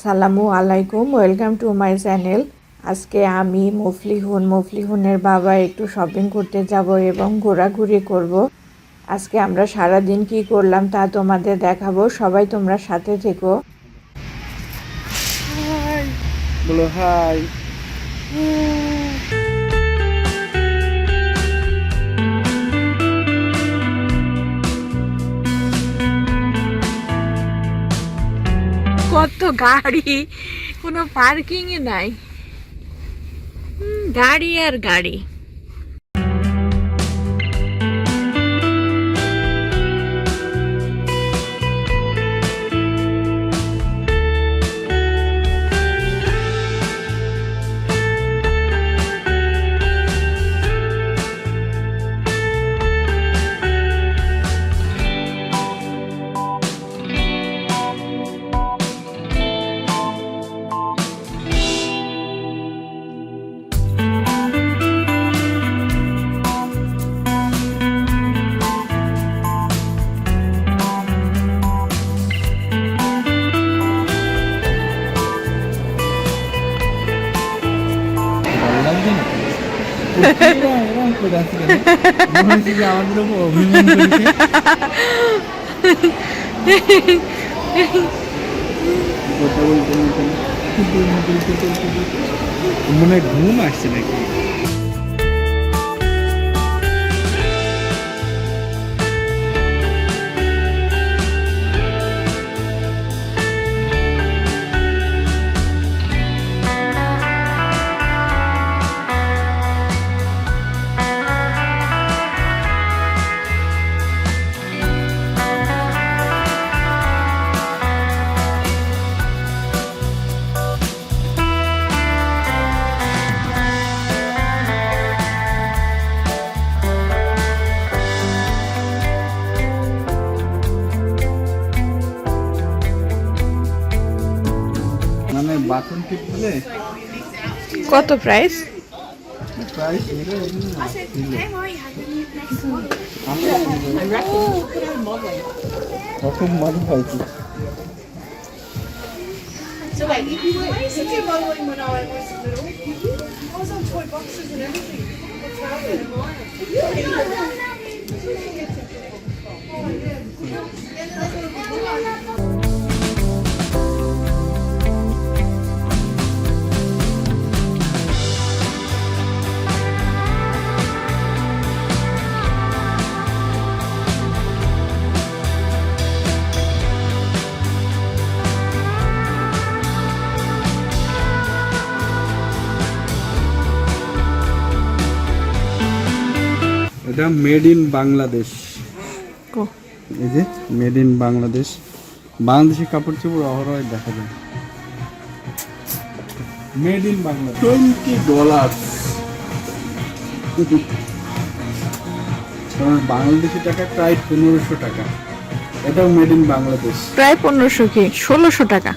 আসসালামু আলাইকুম, welcome to my channel. আজকে আমি মফলিহুনের বাবা একটু শপিং করতে যাব এবং ঘোরাঘুরি করব। আজকে আমরা সারাদিন কি করলাম তা তোমাদের দেখাবো, সবাই তোমরা সাথে থেকো। হাই বলো, হাই। কত গাড়ি, কোনো পার্কিংই নাই, গাড়ি আর গাড়ি। ভালো লাগছে না? এরকম করে আছে কেন? মনে হচ্ছে যে আমাদের উপর অভিমান করেছে। কথা বলতে মনে হয় ঘুম আসছে নাকি? মানে বাটন টিপলে কত প্রাইস? প্রাইস রকম মজা পাইছি। So wait, if you were modelling when I was little, I was on toy boxes and everything. এটা মেড ইন বাংলাদেশ। এই যে মেড ইন বাংলাদেশ, বাংলাদেশি কাপড় চোপড় অহরহ দেখা যায়। Made in Bangladesh, $20। বাংলাদেশি টাকা প্রায় 1500 টাকা। এটাও মেড ইন বাংলাদেশ। প্রায় 1500 কি 1600 টাকা?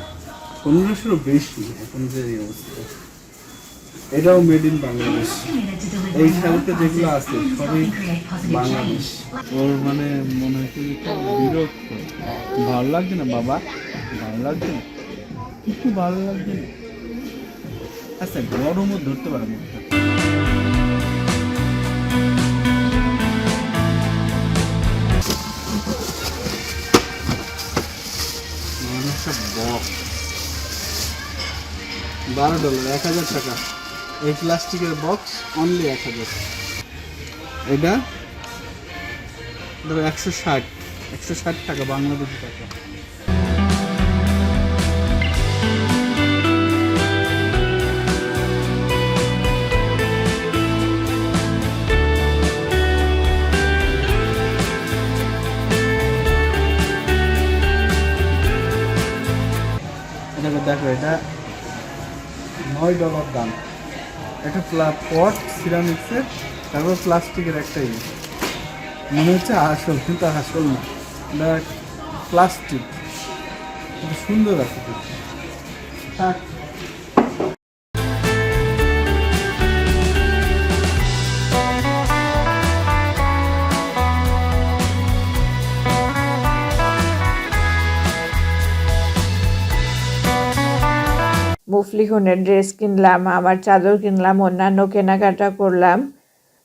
1500 বেশি এখন যে অবস্থা। এটাও মেড ইন বাংলাদেশ। এই শাড়িতে যেগুলো আছে সবই বাংলাদেশ। ওর মানে মনে হচ্ছে যে খুব বিরক্ত। ভালো লাগছে না বাবা? ভালো লাগছে না? কিছু ভালো লাগছে না? আচ্ছা, গরমও ধরতে পারে না। $12, 1000 টাকা। এই প্লাস্টিকের বক্স অনলি 1000। এটা ধরো 160 টাকা বাংলাদেশি টাকা। দেখো, এটা $9 দাম। একটা পট সিরামিক্সের, তারপর প্লাস্টিকের একটা মনে হচ্ছে আসল, কিন্তু আসল না, এটা প্লাস্টিক। সুন্দর আছে দেখতে। মুফলিহুনের ড্রেস কিনলাম, আমার চাদর কিনলাম, অন্যান্য কেনাকাটা করলাম।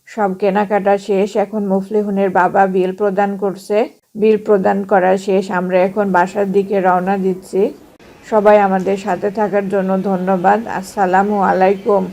সব কেনাকাটা শেষ। এখন মুফলিহুনের বাবা বিল প্রদান করছে। বিল প্রদান করা শেষ। আমরা এখন বাসার দিকে রওনা দিচ্ছি। সবাই আমাদের সাথে থাকার জন্য ধন্যবাদ। আসসালামু আলাইকুম।